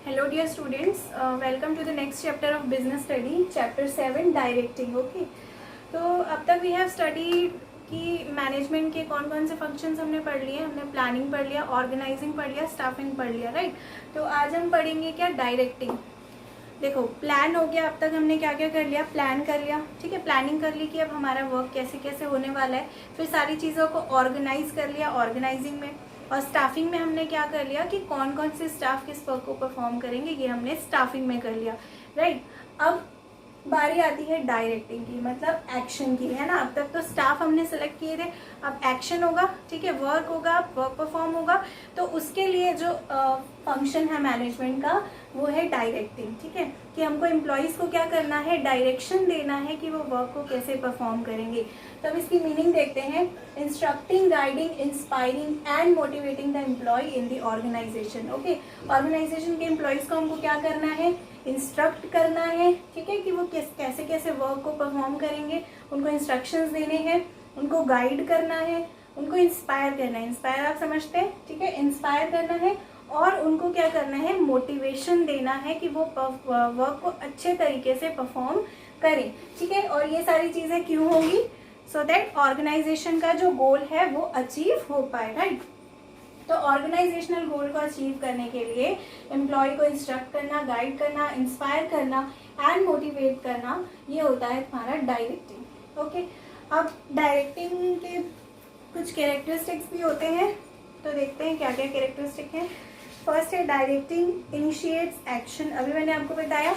Hello dear students, welcome to the next chapter of business study, chapter 7 directing. Okay, तो अब तक we have studied कि management के कौन कौन से फंक्शंस हमने पढ़ लिए. हमने प्लानिंग पढ़ लिया, ऑर्गेनाइजिंग पढ़ लिया, स्टाफिंग पढ़ लिया, राइट. तो आज हम पढ़ेंगे क्या, डायरेक्टिंग. देखो, प्लान हो गया. अब तक हमने क्या क्या कर लिया, प्लान कर लिया, ठीक है, प्लानिंग कर ली कि अब हमारा वर्क कैसे कैसे होने वाला है. फिर सारी चीज़ों को ऑर्गेनाइज कर लिया ऑर्गेनाइजिंग में. और स्टाफिंग में हमने क्या कर लिया कि कौन कौन से स्टाफ किस वर्क को परफॉर्म करेंगे, ये हमने स्टाफिंग में कर लिया, राइट. अब बारी आती है डायरेक्टिंग की, मतलब एक्शन की, है ना. अब तक तो स्टाफ हमने सेलेक्ट किए थे, अब एक्शन होगा, ठीक है, वर्क होगा, वर्क परफॉर्म होगा. तो उसके लिए जो फंक्शन है मैनेजमेंट का वो है डायरेक्टिंग, ठीक है, कि हमको एम्प्लॉयज़ को क्या करना है, डायरेक्शन देना है कि वो वर्क को कैसे परफॉर्म करेंगे. तो अब इसकी मीनिंग देखते हैं. Instructing, guiding, inspiring and motivating the employ in the organisation. Okay, organisation के एम्प्लॉयज़ को हमको क्या करना है, इंस्ट्रक्ट करना है, ठीक है, कि वो कैसे कैसे वर्क को परफॉर्म करेंगे. उनको इंस्ट्रक्शंस देने हैं, उनको गाइड करना है, उनको इंस्पायर करना है. इंस्पायर आप समझते हैं, ठीक है, इंस्पायर करना है. और उनको क्या करना है, मोटिवेशन देना है कि वो वर्क को अच्छे तरीके से परफॉर्म करें, ठीक है. और ये सारी चीज़ें क्यों होंगी, सो दैट ऑर्गेनाइजेशन का जो गोल है वो अचीव हो पाए, राइट. तो ऑर्गेनाइजेशनल गोल को अचीव करने के लिए एम्प्लॉय को इंस्ट्रक्ट करना, गाइड करना, इंस्पायर करना एंड मोटिवेट करना, ये होता है तुम्हारा डायरेक्टिंग. ओके, अब डायरेक्टिंग के कुछ कैरेक्टरिस्टिक्स भी होते हैं, तो देखते हैं क्या क्या कैरेक्टरिस्टिक हैं. फर्स्ट है डायरेक्टिंग इनिशिएट्स एक्शन. अभी मैंने आपको बताया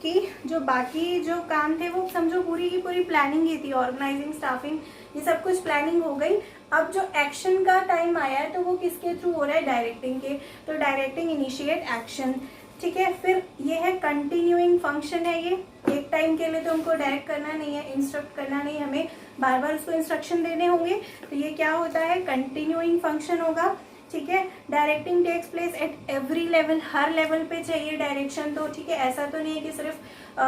कि जो बाकी जो काम थे वो समझो पूरी की पूरी प्लानिंग ही थी, ऑर्गेनाइजिंग, स्टाफिंग, ये सब कुछ प्लानिंग हो गई. अब जो एक्शन का टाइम आया है तो वो किसके थ्रू हो रहा है, डायरेक्टिंग के. तो डायरेक्टिंग इनिशिएट एक्शन, ठीक है. फिर ये है कंटिन्यूइंग फंक्शन है. ये एक टाइम के लिए तो हमको डायरेक्ट करना नहीं है, इंस्ट्रक्ट करना नहीं, हमें बार बार उसको इंस्ट्रक्शन देने होंगे. तो ये क्या होता है, कंटिन्यूइंग फंक्शन होगा, ठीक है. Directing takes place at every level, हर लेवल पे चाहिए डायरेक्शन. तो ठीक है, ऐसा तो नहीं है कि सिर्फ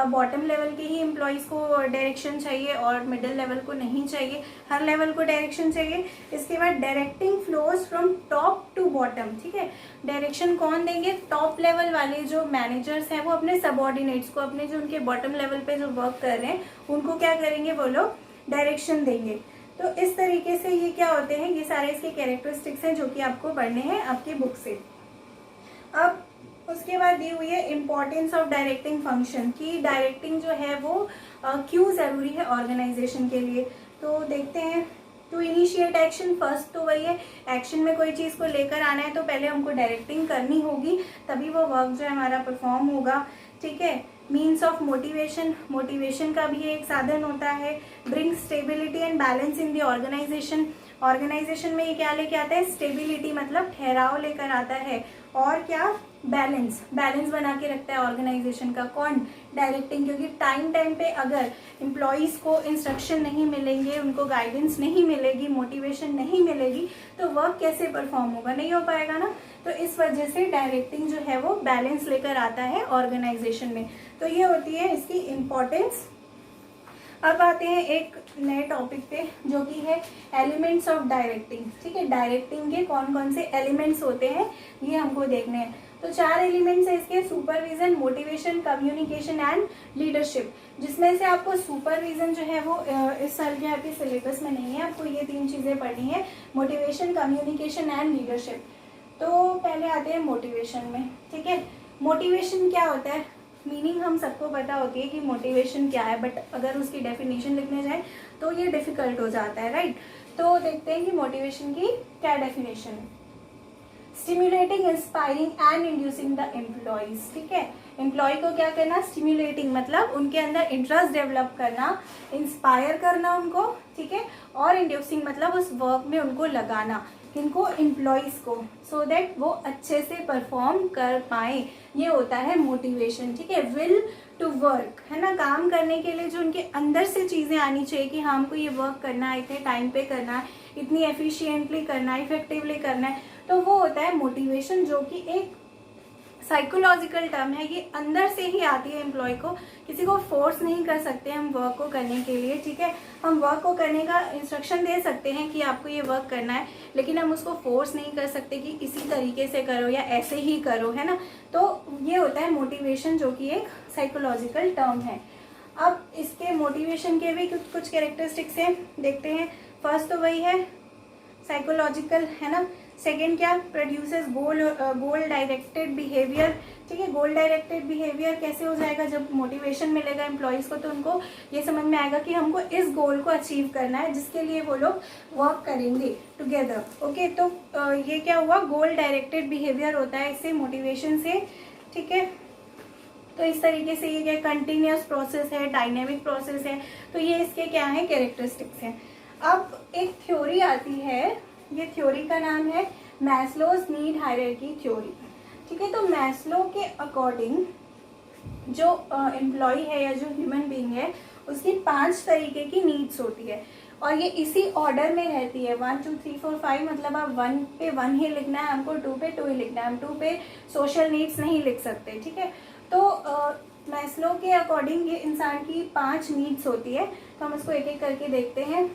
बॉटम लेवल के ही एम्प्लॉयज़ को डायरेक्शन चाहिए और मिडिल लेवल को नहीं चाहिए, हर लेवल को डायरेक्शन चाहिए. इसके बाद directing flows from top to bottom, ठीक है. डायरेक्शन कौन देंगे, टॉप लेवल वाले जो मैनेजर्स हैं वो अपने सबऑर्डिनेट्स को, अपने जो उनके बॉटम लेवल पे जो वर्क कर रहे हैं उनको क्या करेंगे, वो लोग डायरेक्शन देंगे. तो इस तरीके से ये क्या होते हैं, ये सारे इसके कैरेक्टरिस्टिक्स हैं जो कि आपको पढ़ने हैं आपकी बुक से. अब उसके बाद दी हुई है इम्पोर्टेंस ऑफ डायरेक्टिंग फंक्शन, कि डायरेक्टिंग जो है वो क्यों ज़रूरी है ऑर्गेनाइजेशन के लिए. तो देखते हैं. टू इनिशिएट एक्शन, फर्स्ट तो वही है, एक्शन में कोई चीज़ को लेकर आना है तो पहले हमको डायरेक्टिंग करनी होगी, तभी वो वर्क जो है हमारा परफॉर्म होगा, ठीक है. मीन्स ऑफ मोटिवेशन, मोटिवेशन का भी एक साधन होता है. Bring stability and balance in the organisation, organisation में ये क्या लेके आता है, स्टेबिलिटी मतलब ठहराव लेकर आता है. और क्या, बैलेंस, बैलेंस बना के रखता है ऑर्गेनाइजेशन का. कौन, डायरेक्टिंग. क्योंकि टाइम टाइम पे अगर एम्प्लॉयज़ को इंस्ट्रक्शन नहीं मिलेंगे, उनको गाइडेंस नहीं मिलेगी, मोटिवेशन नहीं मिलेगी, तो वर्क कैसे परफॉर्म होगा, नहीं हो पाएगा ना. तो इस वजह से डायरेक्टिंग जो है वो बैलेंस लेकर आता है ऑर्गेनाइजेशन में. तो ये होती है इसकी इम्पोर्टेंस. अब आते हैं एक नए टॉपिक पे जो कि है एलिमेंट्स ऑफ डायरेक्टिंग, ठीक है. डायरेक्टिंग के कौन कौन से एलिमेंट्स होते हैं ये हमको देखने हैं. तो 4 एलिमेंट्स है इसके, supervision, motivation, communication and leadership. जिसमें से आपको सुपरविजन जो है वो इस साल के आपके सिलेबस में नहीं है, आपको ये 3 चीज़ें पढ़नी है, मोटिवेशन, कम्युनिकेशन एंड लीडरशिप. तो पहले आते हैं मोटिवेशन में, ठीक है. मोटिवेशन क्या होता है, मीनिंग हम सबको पता होती है कि मोटिवेशन क्या है, बट अगर उसकी डेफिनेशन लिखने जाए तो ये डिफिकल्ट हो जाता है, राइट. तो देखते हैं कि मोटिवेशन की क्या डेफिनेशन है. Stimulating, inspiring and inducing the employees, ठीक है. एम्प्लॉय को क्या करना, स्टिम्युलेटिंग मतलब उनके अंदर इंटरेस्ट डेवलप करना, इंस्पायर करना उनको, ठीक है. और इंड्यूसिंग मतलब उस वर्क में उनको लगाना, इनको एम्प्लॉयज़ को, सो दैट वो अच्छे से परफॉर्म कर पाए. ये होता है मोटिवेशन, ठीक है. विल टू वर्क, है ना, काम करने के लिए जो उनके अंदर से चीज़ें आनी चाहिए कि हाँ हमको ये वर्क करना है, इतने टाइम पे करना है, इतनी एफिशिएंटली करना है, इफेक्टिवली करना है, तो वो होता है मोटिवेशन, जो कि एक साइकोलॉजिकल टर्म है, ये अंदर से ही आती है एम्प्लॉय को, किसी को फोर्स नहीं कर सकते हम वर्क को करने के लिए, ठीक है। हम वर्क को करने का इंस्ट्रक्शन दे सकते हैं कि आपको ये वर्क करना है, लेकिन हम उसको फोर्स नहीं कर सकते कि इसी तरीके से करो या ऐसे ही करो, है ना। तो ये होता है मोटिवेशन, जो कि एक साइकोलॉजिकल टर्म है। अब इसके मोटिवेशन के भी कुछ कैरेक्टरिस्टिक्स हैं, देखते हैं। फर्स्ट तो वही है साइकोलॉजिकल, है ना। सेकेंड क्या, प्रोड्यूसेस गोल डायरेक्टेड बिहेवियर, ठीक है। गोल डायरेक्टेड बिहेवियर कैसे हो जाएगा, जब मोटिवेशन मिलेगा एम्प्लॉयज़ को तो उनको ये समझ में आएगा कि हमको इस गोल को अचीव करना है, जिसके लिए वो लोग वर्क करेंगे टुगेदर, ओके। तो ये क्या हुआ, गोल डायरेक्टेड बिहेवियर होता है इससे, मोटिवेशन से, ठीक है। तो इस तरीके से ये क्या कंटिन्यूस प्रोसेस है, डायनेमिक प्रोसेस है, तो ये इसके क्या है, कैरेक्टरिस्टिक्स हैं। अब एक थ्योरी आती है, ये थ्योरी का नाम है मैस्लोज नीड हायरार्की थ्योरी, ठीक है। तो मैस्लो के अकॉर्डिंग जो एम्प्लॉय है या जो ह्यूमन बीइंग है, उसकी 5 तरीके की नीड्स होती है, और ये इसी ऑर्डर में रहती है, 1 2 3 4 5, मतलब आप 1 पे 1 ही लिखना है, हमको 2 पे 2 ही लिखना है, हम 2 पे सोशल नीड्स नहीं लिख सकते, ठीक है। तो मैस्लो के अकॉर्डिंग ये इंसान की 5 नीड्स होती है, तो हम इसको एक एक करके देखते हैं।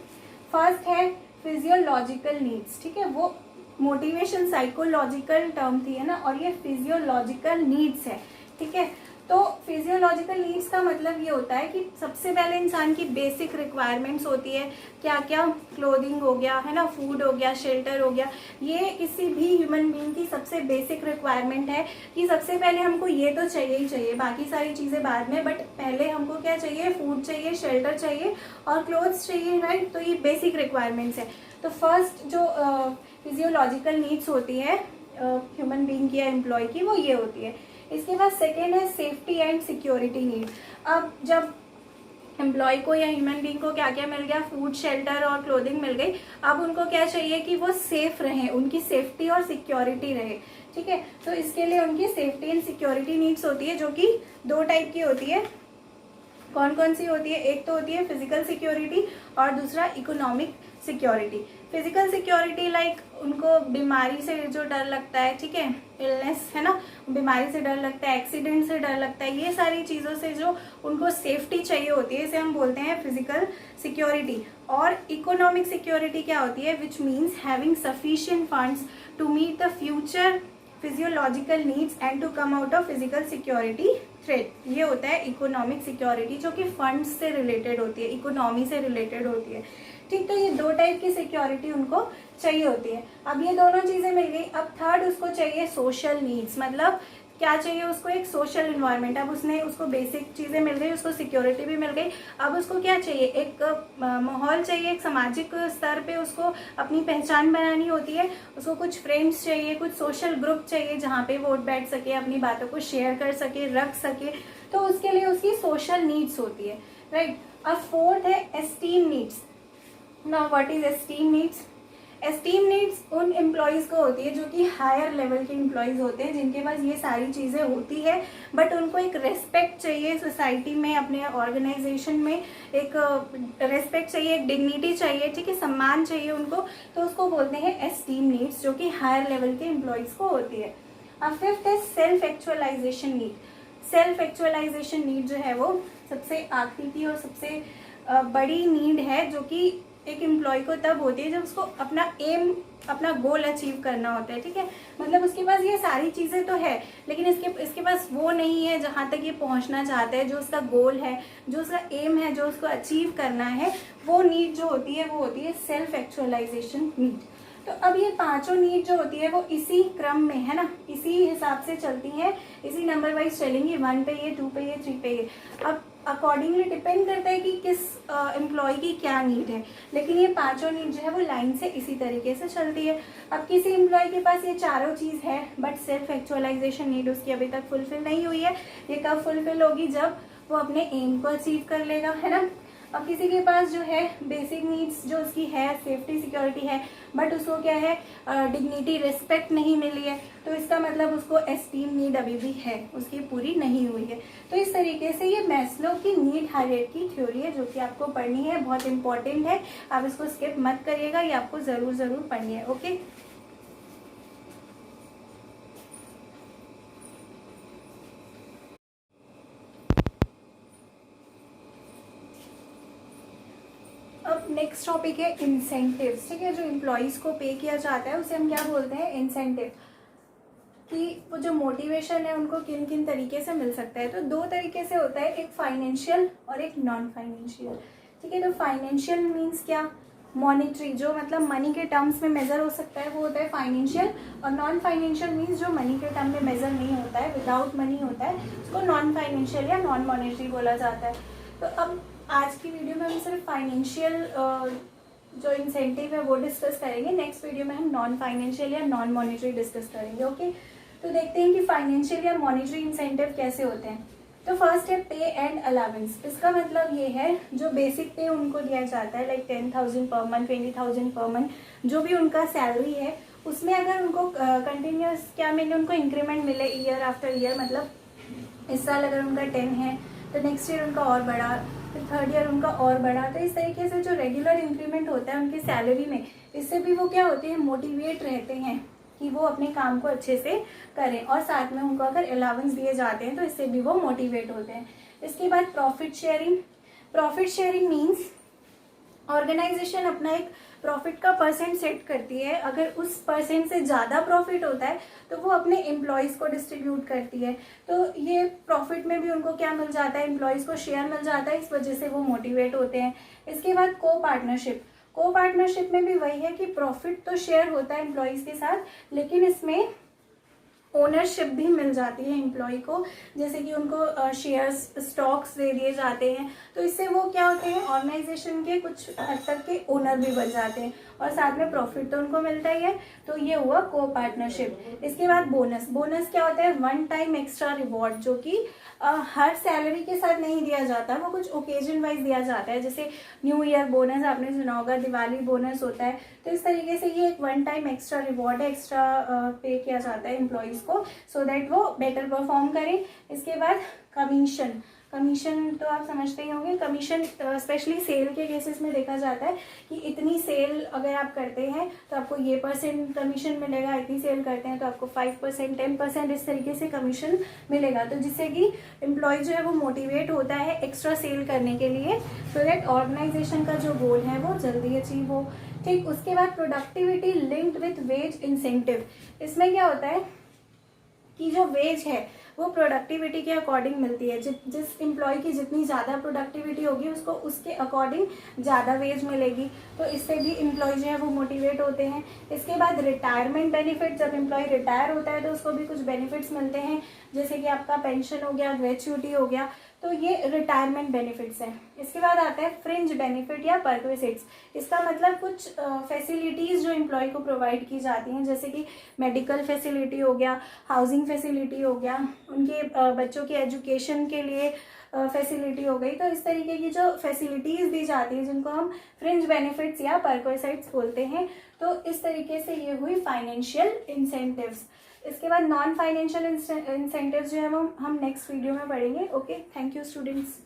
फर्स्ट है फिजियोलॉजिकल नीड्स, ठीक है। वो मोटिवेशन साइकोलॉजिकल टर्म थी, है ना, और ये फिजियोलॉजिकल नीड्स है, ठीक है। तो फिजियोलॉजिकल नीड्स का मतलब ये होता है कि सबसे पहले इंसान की बेसिक रिक्वायरमेंट्स होती है, क्या क्या, क्लोथिंग हो गया, है ना, फूड हो गया, शेल्टर हो गया, ये किसी भी ह्यूमन बीइंग की सबसे बेसिक रिक्वायरमेंट है कि सबसे पहले हमको ये तो चाहिए ही चाहिए, बाकी सारी चीज़ें बाद में, बट पहले हमको क्या चाहिए, फूड चाहिए, शेल्टर चाहिए और क्लोथ्स चाहिए, राइट। तो ये बेसिक रिक्वायरमेंट्स है। तो फर्स्ट जो फिजियोलॉजिकल नीड्स होती है ह्यूमन बीइंग की या एम्प्लॉय की, वो ये होती है। इसके बाद सेकेंड है सेफ्टी एंड सिक्योरिटी नीड। अब जब एम्प्लॉय को या ह्यूमन बीइंग को क्या क्या मिल गया, फूड, शेल्टर और क्लोथिंग मिल गई, अब उनको क्या चाहिए कि वो सेफ रहें, उनकी सेफ्टी और सिक्योरिटी रहे, ठीक है। तो इसके लिए उनकी सेफ्टी एंड सिक्योरिटी नीड्स होती है, जो कि 2 टाइप की होती है। कौन कौन सी होती है, एक तो होती है फिजिकल सिक्योरिटी और दूसरा economic security. Physical security like उनको बीमारी से जो डर लगता है, ठीक है, इलनेस, है ना, बीमारी से डर लगता है, एक्सीडेंट से डर लगता है, ये सारी चीज़ों से जो उनको सेफ्टी चाहिए होती है, इसे हम बोलते हैं फिजिकल सिक्योरिटी। और इकोनॉमिक सिक्योरिटी क्या होती है, which means having sufficient funds to meet the future physiological needs and to come out of physical security threat. ये होता है इकोनॉमिक सिक्योरिटी, जो कि फंड्स से रिलेटेड होती है, इकोनॉमी से रिलेटेड होती है, ठीक। तो ये 2 टाइप की सिक्योरिटी उनको चाहिए होती है। अब ये दोनों चीज़ें मिल गई। अब थर्ड उसको चाहिए सोशल नीड्स, मतलब क्या चाहिए उसको, एक सोशल इन्वायरमेंट। अब उसको बेसिक चीज़ें मिल गई, उसको सिक्योरिटी भी मिल गई, अब उसको क्या चाहिए, एक माहौल चाहिए, एक सामाजिक स्तर पे उसको अपनी पहचान बनानी होती है, उसको कुछ फ्रेंड्स चाहिए, कुछ सोशल ग्रुप चाहिए जहाँ पे वो बैठ सके, अपनी बातों को शेयर कर सके, रख सके, तो उसके लिए उसकी सोशल नीड्स होती है, राइट। अब फोर्थ है esteem needs. Now what is esteem needs? Esteem needs उन एम्प्लॉयज़ को होती है जो कि हायर लेवल के एम्प्लॉयज़ होते हैं, जिनके पास ये सारी चीज़ें होती है, बट उनको एक रेस्पेक्ट चाहिए सोसाइटी में, अपने ऑर्गेनाइजेशन में एक रेस्पेक्ट चाहिए, एक डिग्निटी चाहिए, ठीक है, सम्मान चाहिए उनको, तो उसको बोलते हैं एस्टीम नीड्स, जो कि हायर लेवल के एम्प्लॉयज़ को होती है। अब फिफ्थ है self actualisation need. Self actualisation need जो है वो सबसे आखिरी की और सबसे बड़ी नीड है, जो कि एक एम्प्लॉय को तब होती है जब उसको अपना एम, अपना गोल अचीव करना होता है, ठीक है। मतलब उसके पास ये सारी चीज़ें तो है, लेकिन इसके पास वो नहीं है जहाँ तक ये पहुँचना चाहता है, जो उसका गोल है, जो उसका एम है, जो उसको अचीव करना है, वो नीड जो होती है वो होती है सेल्फ एक्चुअलाइजेशन नीड। तो अब ये 5 नीड जो होती है वो इसी क्रम में, है ना, इसी हिसाब से चलती हैं, इसी नंबर वाइज चलेंगी, 1 पे ये, 2 पे ये, 3 पे ये। अब अकॉर्डिंगली डिपेंड करता है कि किस एम्प्लॉय की क्या नीड है, लेकिन ये 5 नीड जो है वो लाइन से इसी तरीके से चलती है। अब किसी एम्प्लॉय के पास ये चारों चीज़ है, बट सेल्फ एक्चुअलाइजेशन नीड उसकी अभी तक फुलफिल नहीं हुई है। ये कब फुलफिल होगी, जब वो अपने एम को अचीव कर लेगा, है ना। अब किसी के पास जो है बेसिक नीड्स जो उसकी है, सेफ्टी सिक्योरिटी है, बट उसको क्या है, डिग्निटी, रिस्पेक्ट नहीं मिली है, तो इसका मतलब उसको एस्टीम नीड अभी भी है, उसकी पूरी नहीं हुई है। तो इस तरीके से ये मैस्लो की नीड हायरार्की थ्योरी है, जो कि आपको पढ़नी है, बहुत इंपॉर्टेंट है, आप इसको स्किप मत करिएगा, ये आपको ज़रूर पढ़नी है, ओके। नेक्स्ट टॉपिक है इंसेंटिव्स। ठीक है, जो एम्प्लॉयज़ को पे किया जाता है उसे हम क्या बोलते हैं, इंसेंटिव। कि वो जो मोटिवेशन है उनको किन किन तरीके से मिल सकता है। तो दो तरीके से होता है, एक फाइनेंशियल और एक नॉन फाइनेंशियल। ठीक है, तो फाइनेंशियल मीन्स क्या, मॉनिटरी, जो मतलब मनी के टर्म्स में मेजर हो सकता है वो होता है फाइनेंशियल। और नॉन फाइनेंशियल मीन्स जो मनी के टर्म में मेजर नहीं होता है, विदाउट मनी होता है, उसको नॉन फाइनेंशियल या नॉन मॉनिटरी बोला जाता है। तो अब आज की वीडियो में हम सिर्फ फाइनेंशियल जो इंसेंटिव है वो डिस्कस करेंगे। नेक्स्ट वीडियो में हम नॉन फाइनेंशियल या नॉन मॉनिटरी डिस्कस करेंगे। ओके, तो देखते हैं कि फाइनेंशियल या मॉनिटरी इंसेंटिव कैसे होते हैं। तो फर्स्ट है पे एंड अलावेंस। इसका मतलब ये है जो बेसिक पे उनको दिया जाता है, like 10,000 per month, 20,000 per month, जो भी उनका सैलरी है उसमें अगर उनको कंटिन्यूस क्या मिले, उनको इंक्रीमेंट मिले ईयर आफ्टर ईयर। मतलब इस साल अगर उनका 10 है तो नेक्स्ट ईयर उनका और बढ़ा, फिर थर्ड ईयर उनका और बढ़ा। तो इस तरीके से जो रेगुलर इंक्रीमेंट होता है उनकी सैलरी में, इससे भी वो क्या होते हैं, मोटिवेट रहते हैं कि वो अपने काम को अच्छे से करें। और साथ में उनको अगर अलाउंस दिए जाते हैं तो इससे भी वो मोटिवेट होते हैं। इसके बाद profit sharing. Profit sharing means organisation अपना एक प्रॉफिट का परसेंट सेट करती है। अगर उस परसेंट से ज़्यादा प्रॉफिट होता है तो वो अपने एम्प्लॉयज़ को डिस्ट्रीब्यूट करती है। तो ये प्रॉफिट में भी उनको क्या मिल जाता है, एम्प्लॉयज़ को शेयर मिल जाता है, इस वजह से वो मोटिवेट होते हैं। इसके बाद को पार्टनरशिप। को पार्टनरशिप में भी वही है कि प्रॉफिट तो शेयर होता है एम्प्लॉयज़ के साथ, लेकिन इसमें ओनरशिप भी मिल जाती है एम्प्लॉय को, जैसे कि उनको शेयर्स, स्टॉक्स दे दिए जाते हैं। तो इससे वो क्या होते हैं, ऑर्गेनाइजेशन के कुछ हद तक के ओनर भी बन जाते हैं और साथ में प्रॉफिट तो उनको मिलता ही है। तो ये हुआ को पार्टनरशिप। इसके बाद बोनस। बोनस क्या होता है, वन टाइम एक्स्ट्रा रिवॉर्ड, जो कि हर सैलरी के साथ नहीं दिया जाता, वो कुछ ओकेजन वाइज दिया जाता है। जैसे न्यू ईयर बोनस आपने सुना होगा, दिवाली बोनस होता है। तो इस तरीके से ये एक वन टाइम एक्स्ट्रा रिवॉर्ड है, एक्स्ट्रा पे किया जाता है एम्प्लॉयज़ को, सो दैट वो बेटर परफॉर्म करें। इसके बाद कमीशन। कमीशन तो आप समझते ही होंगे। कमीशन स्पेशली सेल के केसेस में देखा जाता है कि इतनी सेल अगर आप करते हैं तो आपको ये परसेंट कमीशन मिलेगा, इतनी सेल करते हैं तो आपको 5%, 10%, इस तरीके से कमीशन मिलेगा। तो जिससे कि एम्प्लॉय जो है वो मोटिवेट होता है एक्स्ट्रा सेल करने के लिए, सो दैट ऑर्गेनाइजेशन का जो गोल है वो जल्दी अचीव हो। ठीक, उसके बाद productivity linked with wage incentive. इसमें क्या होता है कि जो वेज है वो प्रोडक्टिविटी के अकॉर्डिंग मिलती है। जिस एम्प्लॉय की जितनी ज़्यादा प्रोडक्टिविटी होगी उसको उसके अकॉर्डिंग ज़्यादा वेज मिलेगी। तो इससे भी एम्प्लॉय जो है वो मोटिवेट होते हैं। इसके बाद रिटायरमेंट बेनिफिट। जब एम्प्लॉय रिटायर होता है तो उसको भी कुछ बेनिफिट्स मिलते हैं, जैसे कि आपका पेंशन हो गया, ग्रेच्युटी हो गया। तो ये रिटायरमेंट बेनिफिट्स हैं। इसके बाद आता है फ्रिंज बेनिफिट या परक्विसिट्स। इसका मतलब कुछ फैसिलिटीज़ जो एम्प्लॉय को प्रोवाइड की जाती हैं, जैसे कि मेडिकल फैसिलिटी हो गया, हाउसिंग फैसिलिटी हो गया, उनके बच्चों की एजुकेशन के लिए फैसिलिटी हो गई। तो इस तरीके की जो फैसिलिटीज़ दी जाती है जिनको हम फ्रिंज बेनिफिट्स या परक्विसिट्स बोलते हैं। तो इस तरीके से ये हुई फाइनेंशियल इंसेंटिव्स। इसके बाद नॉन फाइनेंशियल इंसेंटिव्स जो है वो हम नेक्स्ट वीडियो में पढ़ेंगे। Okay, thank you students.